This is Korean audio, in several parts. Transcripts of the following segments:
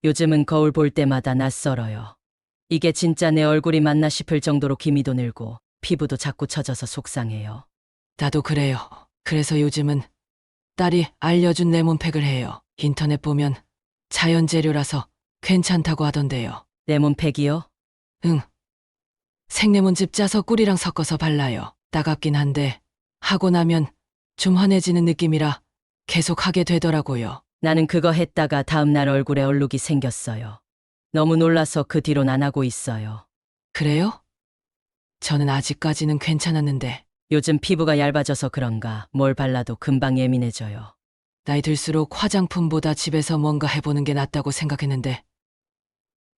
요즘은 거울 볼 때마다 낯설어요. 이게 진짜 내 얼굴이 맞나 싶을 정도로 기미도 늘고 피부도 자꾸 처져서 속상해요. 나도 그래요. 그래서 요즘은 딸이 알려준 레몬팩을 해요. 인터넷 보면 자연 재료라서 괜찮다고 하던데요. 레몬팩이요? 응. 생레몬즙 짜서 꿀이랑 섞어서 발라요. 따갑긴 한데 하고 나면 좀 환해지는 느낌이라 계속 하게 되더라고요. 나는 그거 했다가 다음날 얼굴에 얼룩이 생겼어요. 너무 놀라서 그 뒤론 안 하고 있어요. 그래요? 저는 아직까지는 괜찮았는데 요즘 피부가 얇아져서 그런가 뭘 발라도 금방 예민해져요. 나이 들수록 화장품보다 집에서 뭔가 해보는 게 낫다고 생각했는데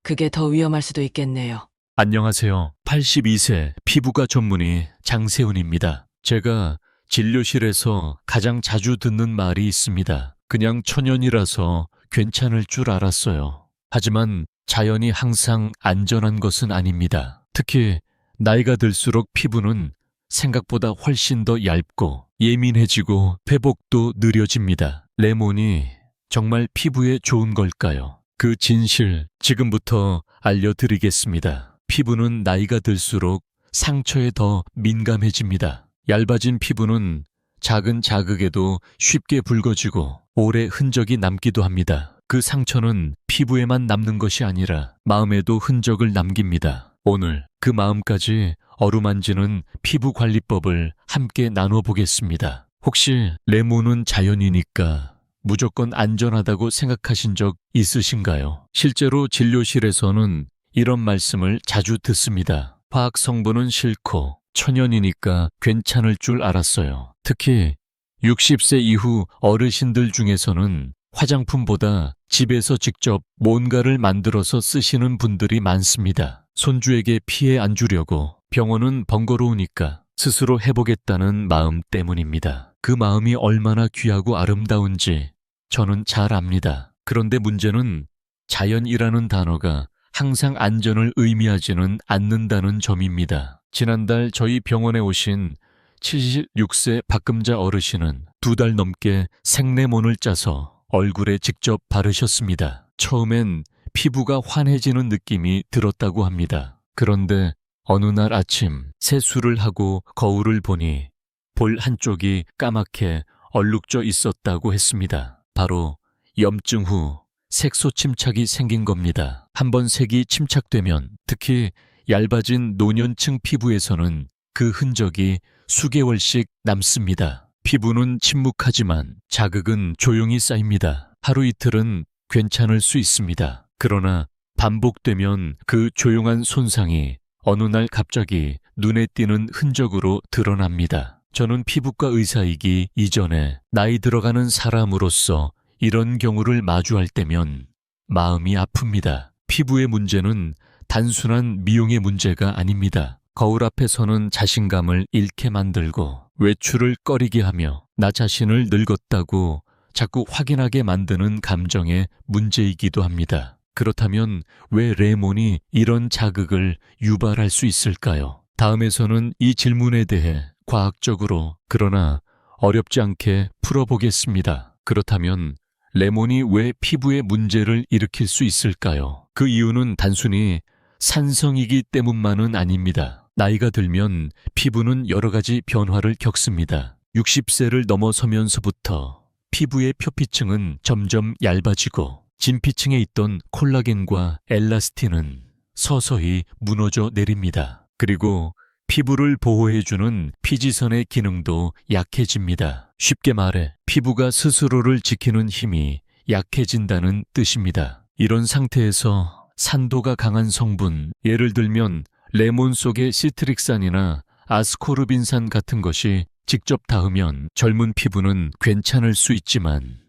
그게 더 위험할 수도 있겠네요. 안녕하세요. 82세 피부과 전문의 장세훈입니다. 제가 진료실에서 가장 자주 듣는 말이 있습니다. 그냥 천연이라서 괜찮을 줄 알았어요. 하지만 자연이 항상 안전한 것은 아닙니다. 특히 나이가 들수록 피부는 생각보다 훨씬 더 얇고 예민해지고 회복도 느려집니다. 레몬이 정말 피부에 좋은 걸까요? 그 진실 지금부터 알려드리겠습니다. 피부는 나이가 들수록 상처에 더 민감해집니다. 얇아진 피부는 작은 자극에도 쉽게 붉어지고 오래 흔적이 남기도 합니다. 그 상처는 피부에만 남는 것이 아니라 마음에도 흔적을 남깁니다. 오늘 그 마음까지 어루만지는 피부관리법을 함께 나눠보겠습니다. 혹시 레몬은 자연이니까 무조건 안전하다고 생각하신 적 있으신가요? 실제로 진료실에서는 이런 말씀을 자주 듣습니다. 화학 성분은 싫고 천연이니까 괜찮을 줄 알았어요. 특히 60세 이후 어르신들 중에서는 화장품보다 집에서 직접 뭔가를 만들어서 쓰시는 분들이 많습니다. 손주에게 피해 안 주려고 병원은 번거로우니까 스스로 해보겠다는 마음 때문입니다. 그 마음이 얼마나 귀하고 아름다운지 저는 잘 압니다. 그런데 문제는 자연이라는 단어가 항상 안전을 의미하지는 않는다는 점입니다. 지난달 저희 병원에 오신 76세 박금자 어르신은 2달 넘게 생레몬을 짜서 얼굴에 직접 바르셨습니다. 처음엔 피부가 환해지는 느낌이 들었다고 합니다. 그런데 어느 날 아침 세수를 하고 거울을 보니 볼 한쪽이 까맣게 얼룩져 있었다고 했습니다. 바로 염증 후 색소 침착이 생긴 겁니다. 한번 색이 침착되면 특히 얇아진 노년층 피부에서는 그 흔적이 수개월씩 남습니다. 피부는 침묵하지만 자극은 조용히 쌓입니다. 하루 이틀은 괜찮을 수 있습니다. 그러나 반복되면 그 조용한 손상이 어느 날 갑자기 눈에 띄는 흔적으로 드러납니다. 저는 피부과 의사이기 이전에 나이 들어가는 사람으로서 이런 경우를 마주할 때면 마음이 아픕니다. 피부의 문제는 단순한 미용의 문제가 아닙니다. 거울 앞에 서는 자신감을 잃게 만들고 외출을 꺼리게 하며 나 자신을 늙었다고 자꾸 확인하게 만드는 감정의 문제이기도 합니다. 그렇다면 왜 레몬이 이런 자극을 유발할 수 있을까요? 다음에서는 이 질문에 대해 과학적으로 그러나 어렵지 않게 풀어보겠습니다. 그렇다면 레몬이 왜 피부에 문제를 일으킬 수 있을까요? 그 이유는 단순히 산성이기 때문만은 아닙니다. 나이가 들면 피부는 여러 가지 변화를 겪습니다. 60세를 넘어서면서부터 피부의 표피층은 점점 얇아지고 진피층에 있던 콜라겐과 엘라스틴은 서서히 무너져 내립니다. 그리고 피부를 보호해주는 피지선의 기능도 약해집니다. 쉽게 말해 피부가 스스로를 지키는 힘이 약해진다는 뜻입니다. 이런 상태에서 산도가 강한 성분, 예를 들면 레몬 속의 시트릭산이나 아스코르빈산 같은 것이 직접 닿으면 젊은 피부는 괜찮을 수 있지만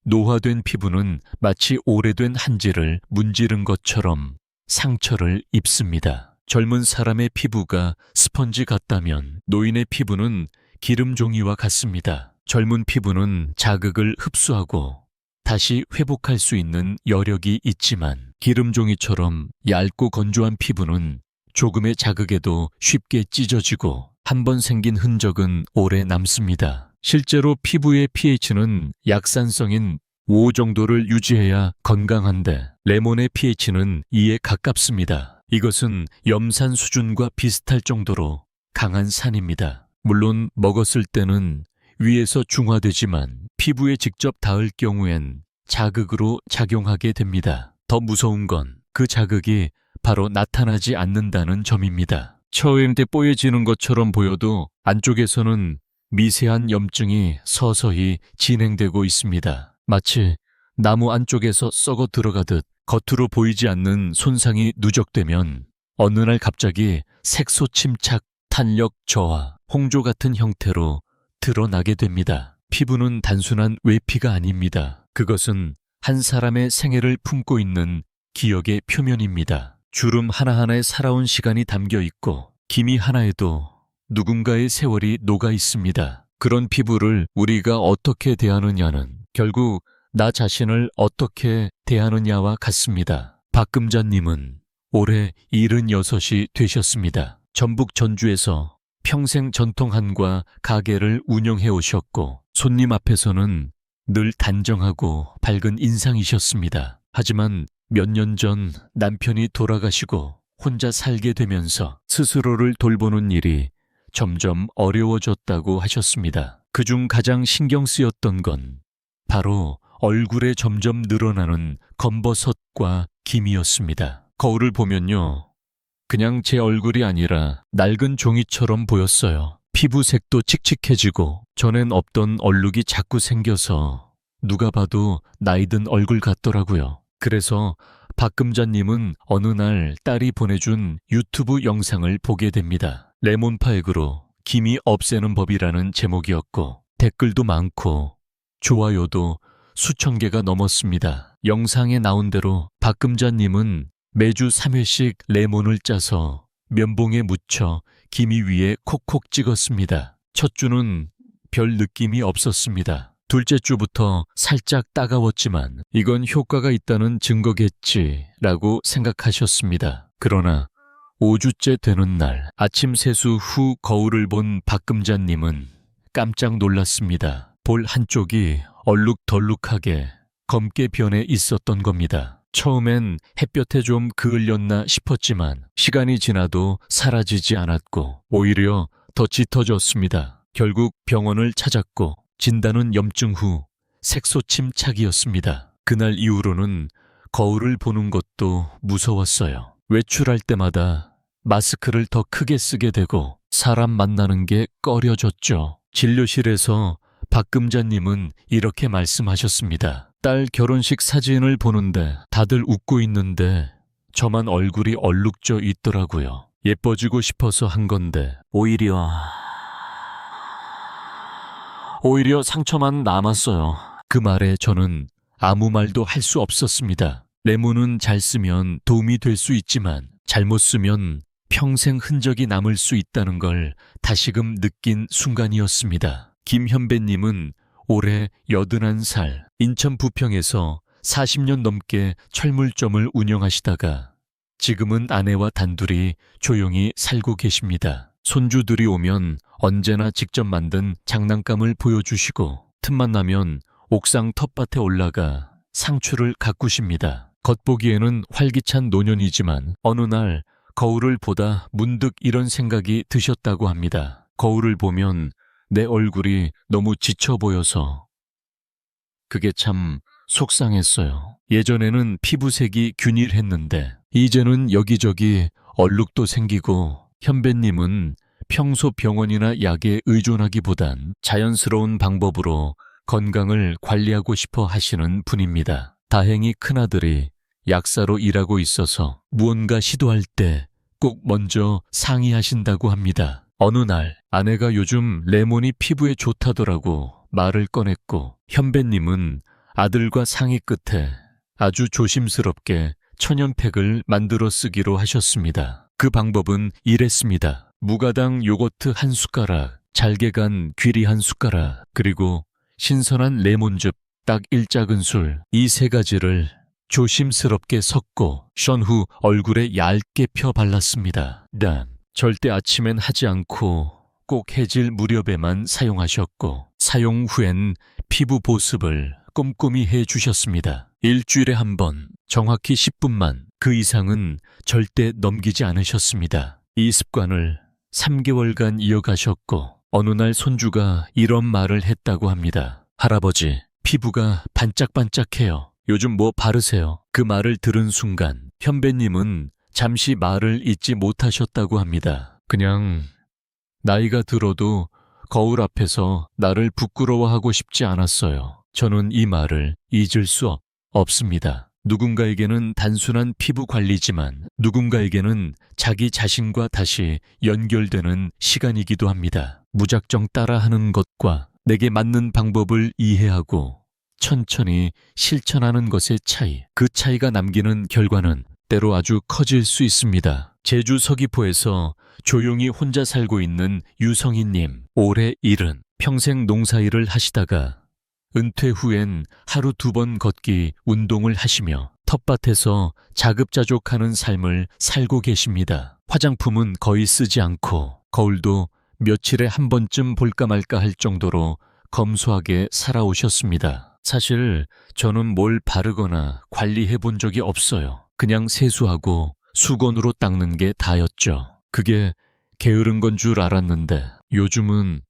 노화된 피부는 마치 오래된 한지를 문지른 것처럼 상처를 입습니다. 젊은 사람의 피부가 스펀지 같다면 노인의 피부는 기름 종이와 같습니다. 젊은 피부는 자극을 흡수하고 다시 회복할 수 있는 여력이 있지만 기름 종이처럼 얇고 건조한 피부는 조금의 자극에도 쉽게 찢어지고 한번 생긴 흔적은 오래 남습니다. 실제로 피부의 pH는 약산성인 5 정도를 유지해야 건강한데 레몬의 pH는 2에 가깝습니다. 이것은 염산 수준과 비슷할 정도로 강한 산입니다. 물론 먹었을 때는 위에서 중화되지만 피부에 직접 닿을 경우엔 자극으로 작용하게 됩니다. 더 무서운 건 그 자극이 바로 나타나지 않는다는 점입니다. 처음 때 뽀얘지는 것처럼 보여도 안쪽에서는 미세한 염증이 서서히 진행되고 있습니다. 마치 나무 안쪽에서 썩어 들어가듯 겉으로 보이지 않는 손상이 누적되면 어느 날 갑자기 색소 침착, 탄력 저하, 홍조 같은 형태로 드러나게 됩니다. 피부는 단순한 외피가 아닙니다. 그것은 한 사람의 생애를 품고 있는 기억의 표면입니다. 주름 하나하나에 살아온 시간이 담겨 있고 기미 하나에도 누군가의 세월이 녹아 있습니다. 그런 피부를 우리가 어떻게 대하느냐는 결국 나 자신을 어떻게 대하느냐와 같습니다. 박금자님은 올해 76이 되셨습니다. 전북 전주에서 평생 전통한과 가게를 운영해 오셨고 손님 앞에서는 늘 단정하고 밝은 인상이셨습니다. 하지만 몇 년 전 남편이 돌아가시고 혼자 살게 되면서 스스로를 돌보는 일이 점점 어려워졌다고 하셨습니다. 그중 가장 신경 쓰였던 건 바로 얼굴에 점점 늘어나는 검버섯과 기미였습니다. 거울을 보면요, 그냥 제 얼굴이 아니라 낡은 종이처럼 보였어요. 피부색도 칙칙해지고 전엔 없던 얼룩이 자꾸 생겨서 누가 봐도 나이든 얼굴 같더라고요. 그래서 박금자님은 어느 날 딸이 보내준 유튜브 영상을 보게 됩니다. 레몬파액으로 기미 없애는 법이라는 제목이었고 댓글도 많고 좋아요도 수천 개가 넘었습니다. 영상에 나온 대로 박금자님은 매주 3회씩 레몬을 짜서 면봉에 묻혀 기미 위에 콕콕 찍었습니다. 첫 주는 별 느낌이 없었습니다. 둘째 주부터 살짝 따가웠지만 이건 효과가 있다는 증거겠지라고 생각하셨습니다. 그러나 5주째 되는 날 아침 세수 후 거울을 본 박금자님은 깜짝 놀랐습니다. 볼 한쪽이 얼룩덜룩하게 검게 변해 있었던 겁니다. 처음엔 햇볕에 좀 그을렸나 싶었지만 시간이 지나도 사라지지 않았고 오히려 더 짙어졌습니다. 결국 병원을 찾았고 진단은 염증 후 색소 침착이었습니다. 그날 이후로는 거울을 보는 것도 무서웠어요. 외출할 때마다 마스크를 더 크게 쓰게 되고 사람 만나는 게 꺼려졌죠. 진료실에서 박금자님은 이렇게 말씀하셨습니다. 딸 결혼식 사진을 보는데 다들 웃고 있는데 저만 얼굴이 얼룩져 있더라고요. 예뻐지고 싶어서 한 건데 오히려 상처만 남았어요. 그 말에 저는 아무 말도 할 수 없었습니다. 레몬은 잘 쓰면 도움이 될 수 있지만 잘못 쓰면 평생 흔적이 남을 수 있다는 걸 다시금 느낀 순간이었습니다. 김현배님은 올해 81살, 인천 부평에서 40년 넘게 철물점을 운영하시다가 지금은 아내와 단둘이 조용히 살고 계십니다. 손주들이 오면 언제나 직접 만든 장난감을 보여주시고 틈만 나면 옥상 텃밭에 올라가 상추를 가꾸십니다. 겉보기에는 활기찬 노년이지만 어느 날 거울을 보다 문득 이런 생각이 드셨다고 합니다. 거울을 보면 내 얼굴이 너무 지쳐 보여서 그게 참 속상했어요. 예전에는 피부색이 균일했는데 이제는 여기저기 얼룩도 생기고 현배님은 평소 병원이나 약에 의존하기보단 자연스러운 방법으로 건강을 관리하고 싶어 하시는 분입니다. 다행히 큰아들이 약사로 일하고 있어서 무언가 시도할 때 꼭 먼저 상의하신다고 합니다. 어느 날 아내가 요즘 레몬이 피부에 좋다더라고 말을 꺼냈고 현배님은 아들과 상의 끝에 아주 조심스럽게 천연팩을 만들어 쓰기로 하셨습니다. 그 방법은 이랬습니다. 무가당 요거트 한 숟가락, 잘게 간 귀리 한 숟가락, 그리고 신선한 레몬즙 딱 1작은술, 이 세 가지를 조심스럽게 섞고 션 후 얼굴에 얇게 펴 발랐습니다. 단 절대 아침엔 하지 않고 꼭 해질 무렵에만 사용하셨고 사용 후엔 피부 보습을 꼼꼼히 해 주셨습니다. 일주일에 한 번, 정확히 10분만, 그 이상은 절대 넘기지 않으셨습니다. 이 습관을 3개월간 이어가셨고 어느 날 손주가 이런 말을 했다고 합니다. 할아버지, 피부가 반짝반짝해요. 요즘 뭐 바르세요? 그 말을 들은 순간 현배님은 잠시 말을 잇지 못하셨다고 합니다. 그냥 나이가 들어도 거울 앞에서 나를 부끄러워하고 싶지 않았어요. 저는 이 말을 잊을 수 없습니다. 누군가에게는 단순한 피부 관리지만 누군가에게는 자기 자신과 다시 연결되는 시간이기도 합니다. 무작정 따라하는 것과 내게 맞는 방법을 이해하고 천천히 실천하는 것의 차이, 그 차이가 남기는 결과는 때로 아주 커질 수 있습니다. 제주 서귀포에서 조용히 혼자 살고 있는 유성희님, 올해 70, 평생 농사일을 하시다가 은퇴 후엔 하루 2번 걷기 운동을 하시며 텃밭에서 자급자족하는 삶을 살고 계십니다. 화장품은 거의 쓰지 않고 거울도 며칠에 한 번쯤 볼까 말까 할 정도로 검소하게 살아오셨습니다. 사실 저는 뭘 바르거나 관리해 본 적이 없어요. 그냥 세수하고 수건으로 닦는 게 다였죠. 그게 게으른 건 줄 알았는데 요즘은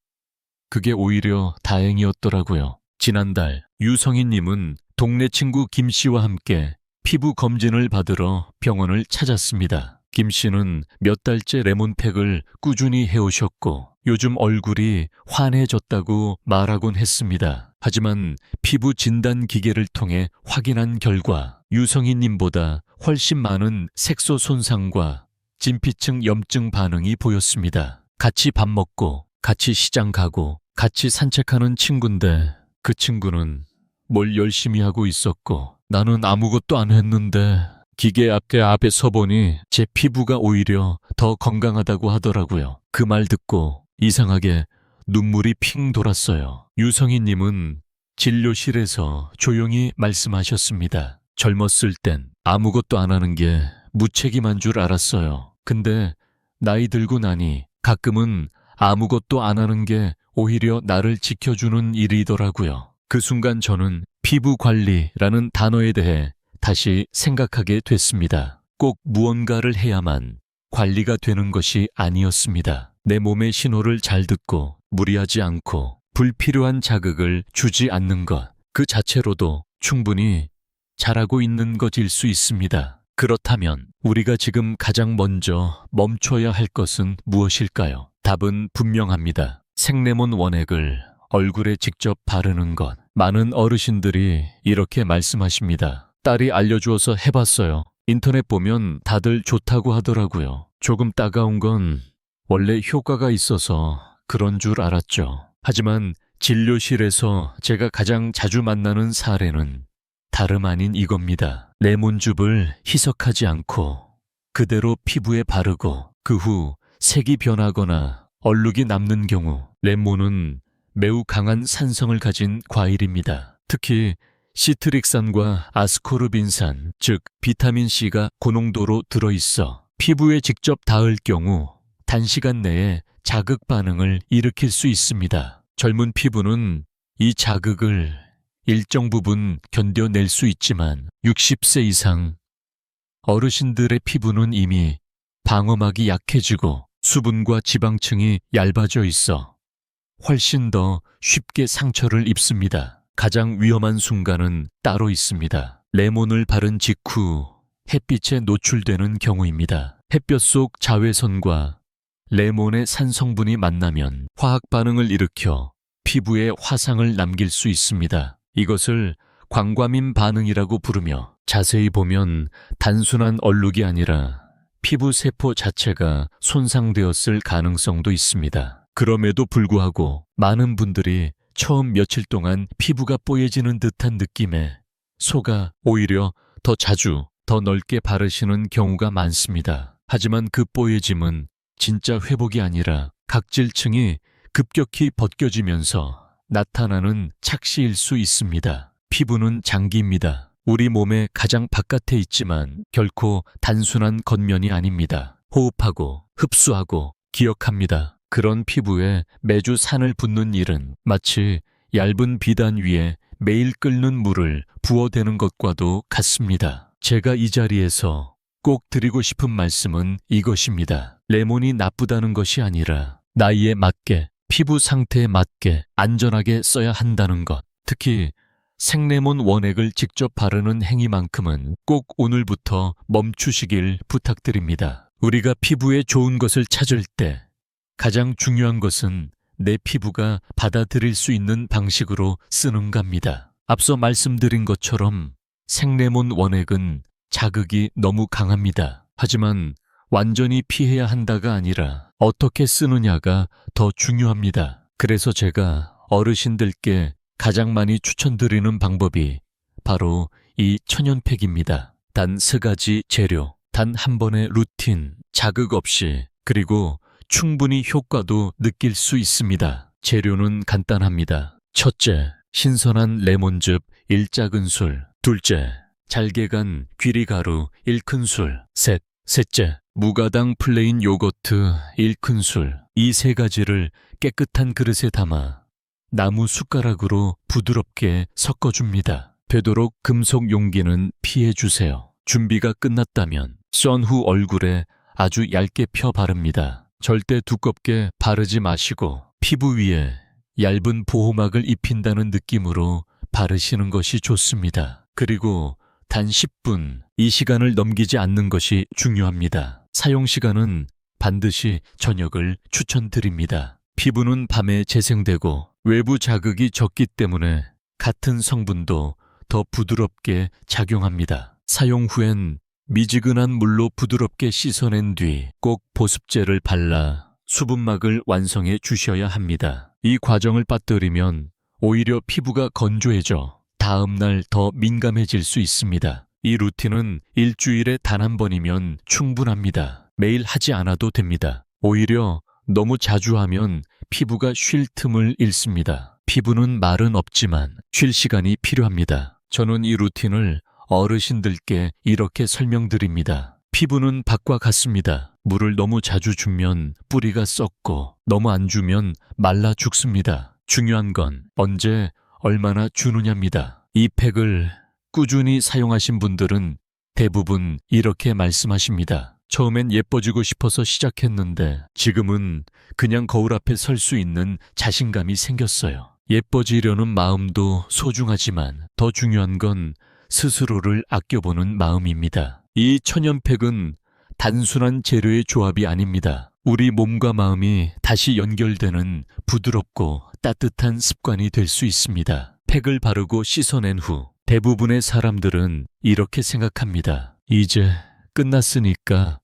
그게 오히려 다행이었더라고요. 지난달 유성희님은 동네 친구 김 씨와 함께 피부 검진을 받으러 병원을 찾았습니다. 김 씨는 몇 달째 레몬팩을 꾸준히 해오셨고 요즘 얼굴이 환해졌다고 말하곤 했습니다. 하지만 피부 진단 기계를 통해 확인한 결과 유성희님보다 훨씬 많은 색소 손상과 진피층 염증 반응이 보였습니다. 같이 밥 먹고 같이 시장 가고 같이 산책하는 친구인데 그 친구는 뭘 열심히 하고 있었고 나는 아무것도 안 했는데 기계 앞에 서보니 제 피부가 오히려 더 건강하다고 하더라고요. 그 말 듣고 이상하게 눈물이 핑 돌았어요. 유성희님은 진료실에서 조용히 말씀하셨습니다. 젊었을 땐 아무것도 안 하는 게 무책임한 줄 알았어요. 근데 나이 들고 나니 가끔은 아무것도 안 하는 게 오히려 나를 지켜주는 일이더라고요. 그 순간 저는 피부 관리라는 단어에 대해 다시 생각하게 됐습니다. 꼭 무언가를 해야만 관리가 되는 것이 아니었습니다. 내 몸의 신호를 잘 듣고 무리하지 않고 불필요한 자극을 주지 않는 것, 그 자체로도 충분히 잘하고 있는 것일 수 있습니다. 그렇다면 우리가 지금 가장 먼저 멈춰야 할 것은 무엇일까요? 답은 분명합니다. 생레몬 원액을 얼굴에 직접 바르는 것. 많은 어르신들이 이렇게 말씀하십니다. 딸이 알려주어서 해봤어요. 인터넷 보면 다들 좋다고 하더라고요. 조금 따가운 건 원래 효과가 있어서 그런 줄 알았죠. 하지만 진료실에서 제가 가장 자주 만나는 사례는 다름 아닌 이겁니다. 레몬즙을 희석하지 않고 그대로 피부에 바르고 그 후 색이 변하거나 얼룩이 남는 경우 레몬은 매우 강한 산성을 가진 과일입니다. 특히 시트릭산과 아스코르빈산, 즉 비타민C가 고농도로 들어있어 피부에 직접 닿을 경우 단시간 내에 자극 반응을 일으킬 수 있습니다. 젊은 피부는 이 자극을 일정 부분 견뎌낼 수 있지만 60세 이상 어르신들의 피부는 이미 방어막이 약해지고 수분과 지방층이 얇아져 있어 훨씬 더 쉽게 상처를 입습니다. 가장 위험한 순간은 따로 있습니다. 레몬을 바른 직후 햇빛에 노출되는 경우입니다. 햇볕 속 자외선과 레몬의 산성분이 만나면 화학 반응을 일으켜 피부에 화상을 남길 수 있습니다. 이것을 광과민 반응이라고 부르며 자세히 보면 단순한 얼룩이 아니라 피부 세포 자체가 손상되었을 가능성도 있습니다. 그럼에도 불구하고 많은 분들이 처음 며칠 동안 피부가 뽀얘지는 듯한 느낌에 속아 오히려 더 자주, 더 넓게 바르시는 경우가 많습니다. 하지만 그 뽀얘짐은 진짜 회복이 아니라 각질층이 급격히 벗겨지면서 나타나는 착시일 수 있습니다. 피부는 장기입니다. 우리 몸의 가장 바깥에 있지만 결코 단순한 겉면이 아닙니다. 호흡하고 흡수하고 기억합니다. 그런 피부에 매주 산을 붓는 일은 마치 얇은 비단 위에 매일 끓는 물을 부어대는 것과도 같습니다. 제가 이 자리에서 꼭 드리고 싶은 말씀은 이것입니다. 레몬이 나쁘다는 것이 아니라 나이에 맞게, 피부 상태에 맞게 안전하게 써야 한다는 것. 특히 생레몬 원액을 직접 바르는 행위만큼은 꼭 오늘부터 멈추시길 부탁드립니다. 우리가 피부에 좋은 것을 찾을 때 가장 중요한 것은 내 피부가 받아들일 수 있는 방식으로 쓰는 겁니다. 앞서 말씀드린 것처럼 생레몬 원액은 자극이 너무 강합니다. 하지만 완전히 피해야 한다가 아니라 어떻게 쓰느냐가 더 중요합니다. 그래서 제가 어르신들께 가장 많이 추천드리는 방법이 바로 이 천연팩입니다. 단 3가지 재료, 단 한 번의 루틴, 자극 없이, 그리고 충분히 효과도 느낄 수 있습니다. 재료는 간단합니다. 첫째, 신선한 레몬즙 1작은술. 둘째, 잘게간 귀리가루 1큰술. 셋째, 무가당 플레인 요거트 1큰술. 이 3가지를 깨끗한 그릇에 담아 나무 숟가락으로 부드럽게 섞어줍니다. 되도록 금속 용기는 피해주세요. 준비가 끝났다면 썬 후 얼굴에 아주 얇게 펴 바릅니다. 절대 두껍게 바르지 마시고 피부 위에 얇은 보호막을 입힌다는 느낌으로 바르시는 것이 좋습니다. 그리고 단 10분, 이 시간을 넘기지 않는 것이 중요합니다. 사용 시간은 반드시 저녁을 추천드립니다. 피부는 밤에 재생되고 외부 자극이 적기 때문에 같은 성분도 더 부드럽게 작용합니다. 사용 후엔 미지근한 물로 부드럽게 씻어낸 뒤 꼭 보습제를 발라 수분막을 완성해 주셔야 합니다. 이 과정을 빠뜨리면 오히려 피부가 건조해져 다음날 더 민감해질 수 있습니다. 이 루틴은 일주일에 단 한 번이면 충분합니다. 매일 하지 않아도 됩니다. 오히려 너무 자주 하면 피부가 쉴 틈을 잃습니다. 피부는 말은 없지만 쉴 시간이 필요합니다. 저는 이 루틴을 어르신들께 이렇게 설명드립니다. 피부는 밭과 같습니다. 물을 너무 자주 주면 뿌리가 썩고 너무 안 주면 말라 죽습니다. 중요한 건 언제 얼마나 주느냐입니다. 이 팩을 꾸준히 사용하신 분들은 대부분 이렇게 말씀하십니다. 처음엔 예뻐지고 싶어서 시작했는데 지금은 그냥 거울 앞에 설 수 있는 자신감이 생겼어요. 예뻐지려는 마음도 소중하지만 더 중요한 건 스스로를 아껴보는 마음입니다. 이 천연팩은 단순한 재료의 조합이 아닙니다. 우리 몸과 마음이 다시 연결되는 부드럽고 따뜻한 습관이 될 수 있습니다. 팩을 바르고 씻어낸 후 대부분의 사람들은 이렇게 생각합니다. 이제 끝났으니까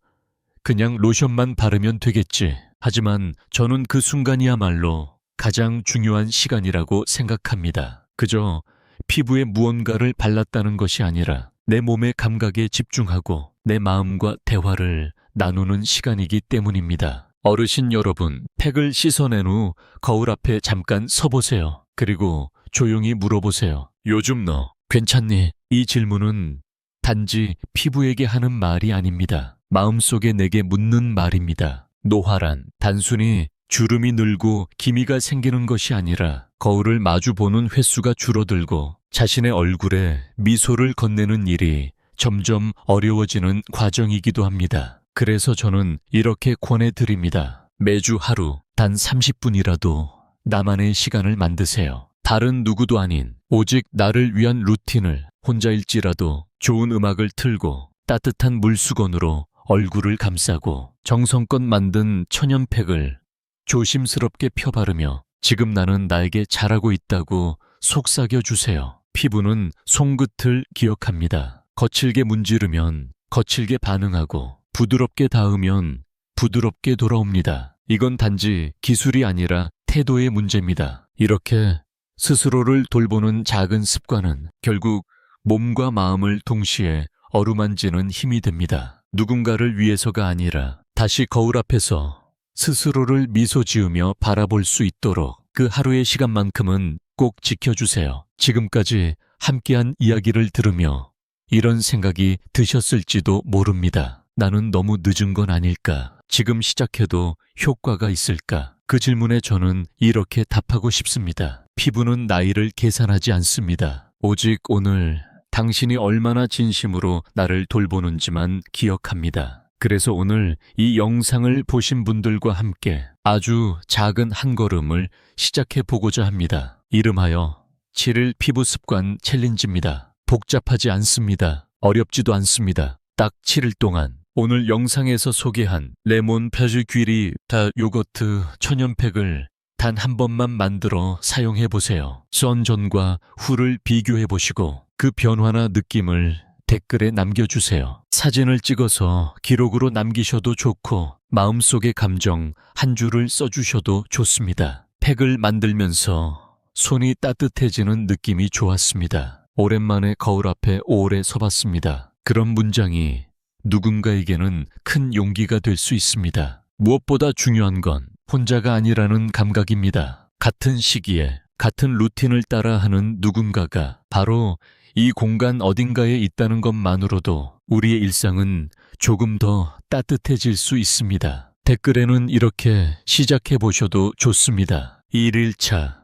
그냥 로션만 바르면 되겠지. 하지만 저는 그 순간이야말로 가장 중요한 시간이라고 생각합니다. 그저 피부에 무언가를 발랐다는 것이 아니라 내 몸의 감각에 집중하고 내 마음과 대화를 나누는 시간이기 때문입니다. 어르신 여러분, 팩을 씻어낸 후 거울 앞에 잠깐 서보세요. 그리고 조용히 물어보세요. 요즘 너 괜찮니? 이 질문은 단지 피부에게 하는 말이 아닙니다. 마음속에 내게 묻는 말입니다. 노화란 단순히 주름이 늘고 기미가 생기는 것이 아니라 거울을 마주 보는 횟수가 줄어들고 자신의 얼굴에 미소를 건네는 일이 점점 어려워지는 과정이기도 합니다. 그래서 저는 이렇게 권해드립니다. 매주 하루 단 30분이라도 나만의 시간을 만드세요. 다른 누구도 아닌 오직 나를 위한 루틴을 혼자일지라도 좋은 음악을 틀고 따뜻한 물수건으로 얼굴을 감싸고 정성껏 만든 천연팩을 조심스럽게 펴바르며 지금 나는 나에게 잘하고 있다고 속삭여주세요. 피부는 손끝을 기억합니다. 거칠게 문지르면 거칠게 반응하고 부드럽게 닿으면 부드럽게 돌아옵니다. 이건 단지 기술이 아니라 태도의 문제입니다. 이렇게 스스로를 돌보는 작은 습관은 결국 몸과 마음을 동시에 어루만지는 힘이 됩니다. 누군가를 위해서가 아니라 다시 거울 앞에서 스스로를 미소 지으며 바라볼 수 있도록 그 하루의 시간만큼은 꼭 지켜주세요. 지금까지 함께한 이야기를 들으며 이런 생각이 드셨을지도 모릅니다. 나는 너무 늦은 건 아닐까? 지금 시작해도 효과가 있을까? 그 질문에 저는 이렇게 답하고 싶습니다. 피부는 나이를 계산하지 않습니다. 오직 오늘 당신이 얼마나 진심으로 나를 돌보는지만 기억합니다. 그래서 오늘 이 영상을 보신 분들과 함께 아주 작은 한 걸음을 시작해 보고자 합니다. 이름하여 7일 피부 습관 챌린지입니다. 복잡하지 않습니다. 어렵지도 않습니다. 딱 7일 동안 오늘 영상에서 소개한 레몬 펴즈 귀리 다 요거트 천연팩을 단 한 번만 만들어 사용해 보세요. 선 전과 후를 비교해 보시고 그 변화나 느낌을 댓글에 남겨주세요. 사진을 찍어서 기록으로 남기셔도 좋고 마음속의 감정 한 줄을 써주셔도 좋습니다. 팩을 만들면서 손이 따뜻해지는 느낌이 좋았습니다. 오랜만에 거울 앞에 오래 서봤습니다. 그런 문장이 누군가에게는 큰 용기가 될 수 있습니다. 무엇보다 중요한 건 혼자가 아니라는 감각입니다. 같은 시기에 같은 루틴을 따라 하는 누군가가 바로 이 공간 어딘가에 있다는 것만으로도 우리의 일상은 조금 더 따뜻해질 수 있습니다. 댓글에는 이렇게 시작해 보셔도 좋습니다. 1일차.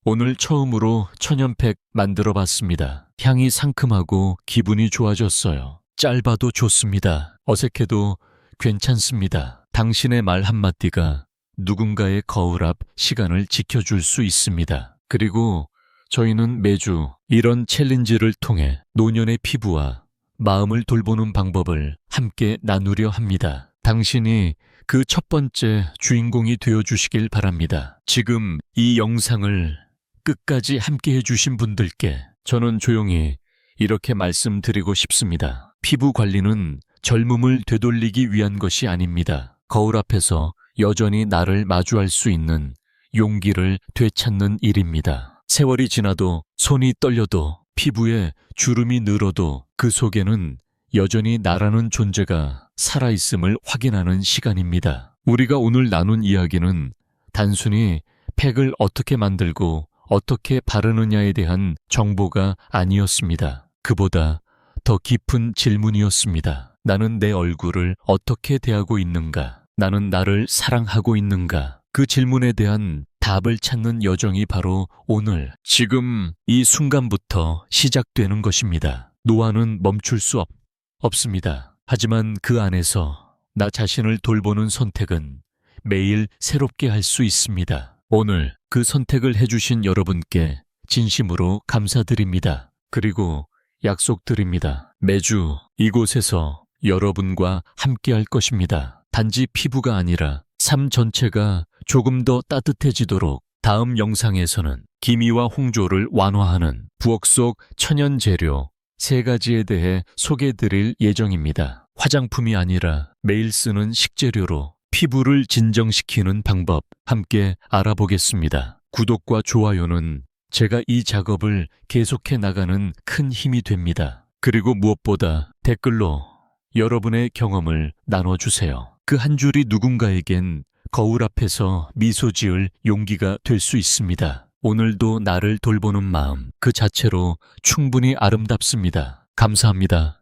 오늘 처음으로 천연팩 만들어 봤습니다. 향이 상큼하고 기분이 좋아졌어요. 짧아도 좋습니다. 어색해도 괜찮습니다. 당신의 말 한마디가 누군가의 거울 앞 시간을 지켜줄 수 있습니다. 그리고 저희는 매주 이런 챌린지를 통해 노년의 피부와 마음을 돌보는 방법을 함께 나누려 합니다. 당신이 그 첫 번째 주인공이 되어주시길 바랍니다. 지금 이 영상을 끝까지 함께 해주신 분들께 저는 조용히 이렇게 말씀드리고 싶습니다. 피부 관리는 젊음을 되돌리기 위한 것이 아닙니다. 거울 앞에서 여전히 나를 마주할 수 있는 용기를 되찾는 일입니다. 세월이 지나도 손이 떨려도 피부에 주름이 늘어도 그 속에는 여전히 나라는 존재가 살아있음을 확인하는 시간입니다. 우리가 오늘 나눈 이야기는 단순히 팩을 어떻게 만들고 어떻게 바르느냐에 대한 정보가 아니었습니다. 그보다 더 깊은 질문이었습니다. 나는 내 얼굴을 어떻게 대하고 있는가? 나는 나를 사랑하고 있는가? 그 질문에 대한 답을 찾는 여정이 바로 오늘, 지금 이 순간부터 시작되는 것입니다. 노화는 멈출 수 없습니다. 하지만 그 안에서 나 자신을 돌보는 선택은 매일 새롭게 할 수 있습니다. 오늘 그 선택을 해주신 여러분께 진심으로 감사드립니다. 그리고 약속드립니다. 매주 이곳에서 여러분과 함께 할 것입니다. 단지 피부가 아니라 삶 전체가 조금 더 따뜻해지도록 다음 영상에서는 기미와 홍조를 완화하는 부엌 속 천연 재료 3가지에 대해 소개해드릴 예정입니다. 화장품이 아니라 매일 쓰는 식재료로 피부를 진정시키는 방법 함께 알아보겠습니다. 구독과 좋아요는 제가 이 작업을 계속해 나가는 큰 힘이 됩니다. 그리고 무엇보다 댓글로 여러분의 경험을 나눠주세요. 그 한 줄이 누군가에겐 거울 앞에서 미소 지을 용기가 될 수 있습니다. 오늘도 나를 돌보는 마음 그 자체로 충분히 아름답습니다. 감사합니다.